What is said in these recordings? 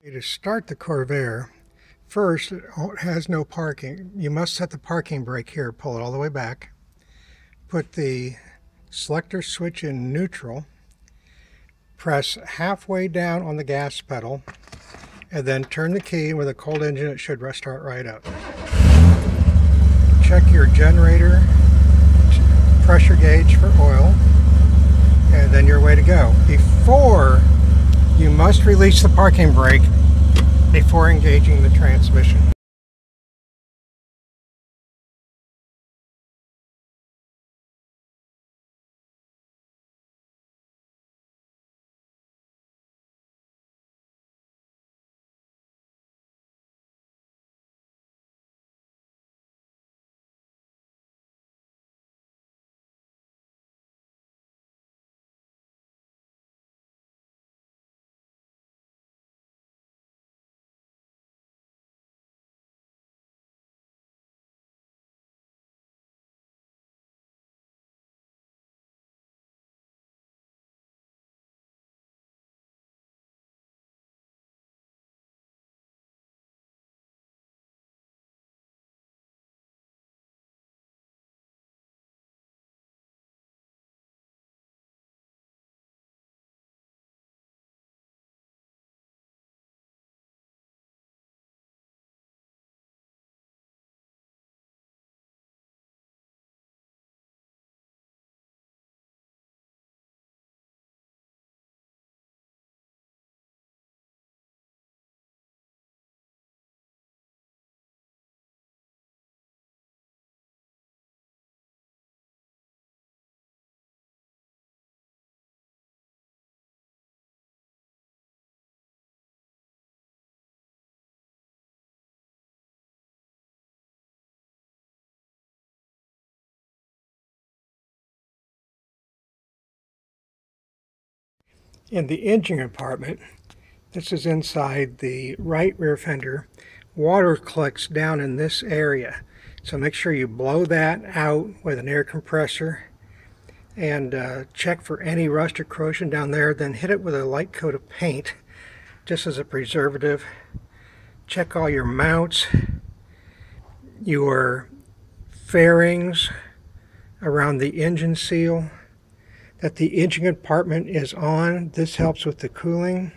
To start the Corvair, first, it has no parking. You must set the parking brake here, pull it all the way back. Put the selector switch in neutral. Press halfway down on the gas pedal, and then turn the key. With a cold engine, it should start right up. Check your generator pressure gauge for oil, and then you're way to go. You must release the parking brake before engaging the transmission. In the engine compartment, this is inside the right rear fender, water collects down in this area. So make sure you blow that out with an air compressor and check for any rust or corrosion down there. Then hit it with a light coat of paint just as a preservative. Check all your mounts, your fairings around the engine seal, that the engine compartment is on. This helps with the cooling.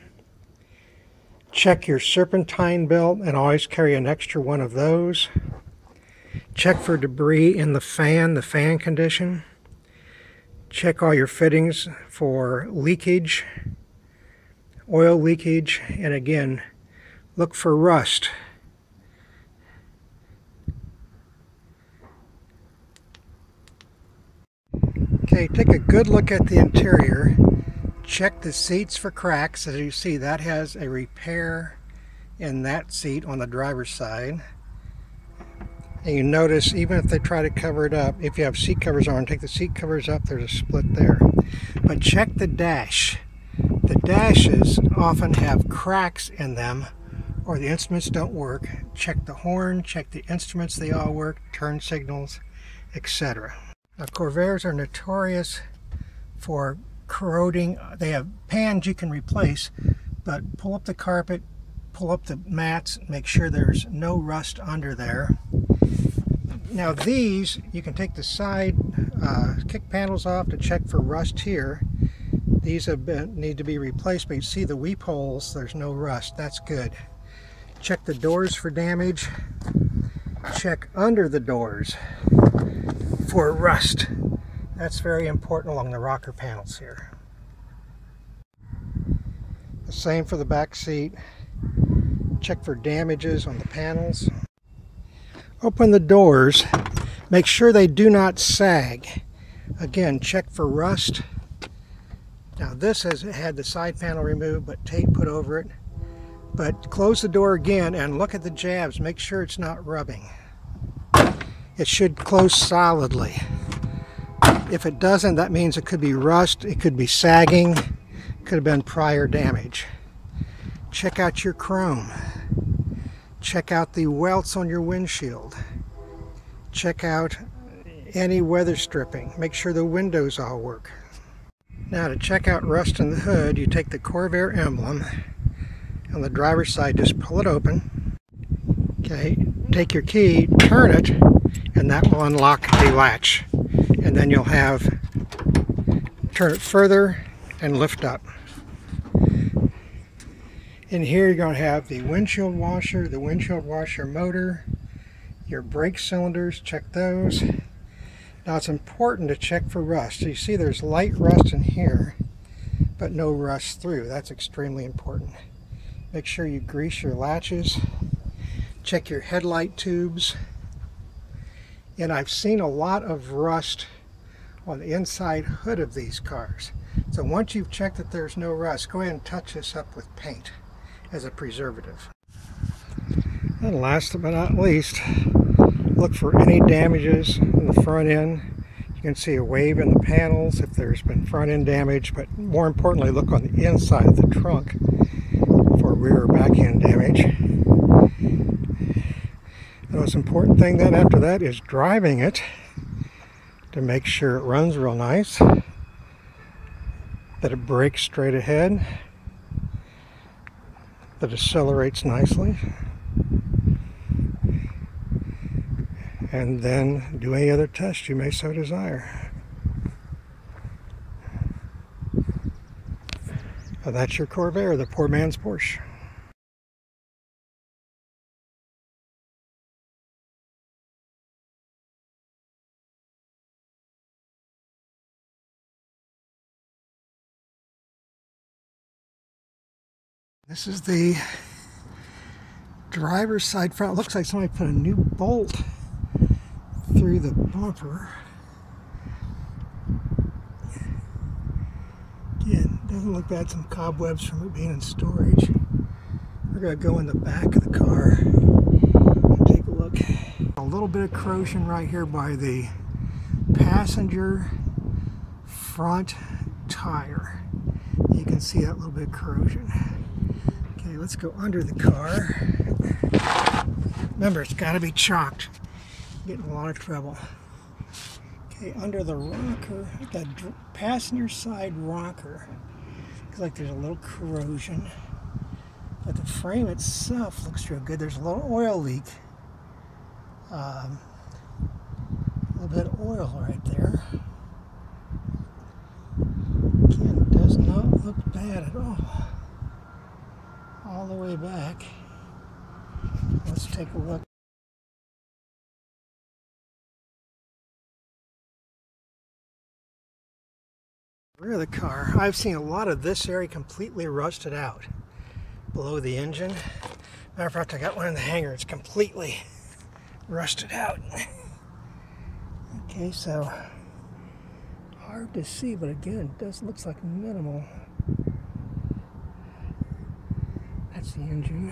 Check your serpentine belt and always carry an extra one of those. Check for debris in the fan condition. Check all your fittings for leakage, oil leakage, and again, look for rust. Okay, take a good look at the interior. Check the seats for cracks. As you see, that has a repair in that seat on the driver's side. And you notice, even if they try to cover it up, if you have seat covers on, take the seat covers up, there's a split there. But check the dash. The dashes often have cracks in them, or the instruments don't work. Check the horn, check the instruments, they all work, turn signals, etc. Now, Corvairs are notorious for corroding. They have pans you can replace, but pull up the carpet, pull up the mats, make sure there's no rust under there. Now these, you can take the side kick panels off to check for rust here. These need to be replaced, but you see the weep holes, there's no rust. That's good. Check the doors for damage. Check under the doors for rust. That's very important along the rocker panels here. The same for the back seat. Check for damages on the panels. Open the doors. Make sure they do not sag. Again, check for rust. Now this has had the side panel removed, but tape put over it. But close the door again and look at the jabs. Make sure it's not rubbing. It should close solidly. If it doesn't, that means it could be rust, it could be sagging, it could have been prior damage. Check out your chrome. Check out the welts on your windshield. Check out any weather stripping. Make sure the windows all work. Now to check out rust in the hood, you take the Corvair emblem On the driver's side, just pull it open. Okay, take your key, turn it, and that will unlock the latch. And then you'll have, turn it further and lift up. In here you're going to have the windshield washer motor, your brake cylinders, check those. Now it's important to check for rust. So you see there's light rust in here, but no rust through. That's extremely important. Make sure you grease your latches. Check your headlight tubes. And I've seen a lot of rust on the inside hood of these cars. So once you've checked that there's no rust, go ahead and touch this up with paint as a preservative. And last but not least, look for any damages in the front end. You can see a wave in the panels if there's been front end damage, but more importantly, look on the inside of the trunk for rear or back end damage. The most important thing then after that is driving it to make sure it runs real nice, that it brakes straight ahead, that accelerates nicely, and then do any other test you may so desire. And that's your Corvair, the poor man's Porsche. This is the driver's side front. It looks like somebody put a new bolt through the bumper. Again, doesn't look bad. Some cobwebs from it being in storage. We're going to go in the back of the car and take a look. A little bit of corrosion right here by the passenger front tire. You can see that little bit of corrosion. Okay, let's go under the car. Remember, it's got to be chalked. Getting a lot of trouble. Okay, under the rocker, the passenger side rocker, looks like there's a little corrosion, but the frame itself looks real good. There's a little oil leak, a little bit of oil right there. Again, it does not look bad at all the way back. Let's take a look. Rear of the car, I've seen a lot of this area completely rusted out below the engine. Matter of fact, I got one in the hangar. It's completely rusted out. Okay, so hard to see, but again, it does looks like minimal. That's the engine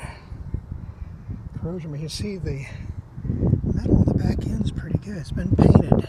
corrosion. But you can see the metal on the back end is pretty good. It's been painted.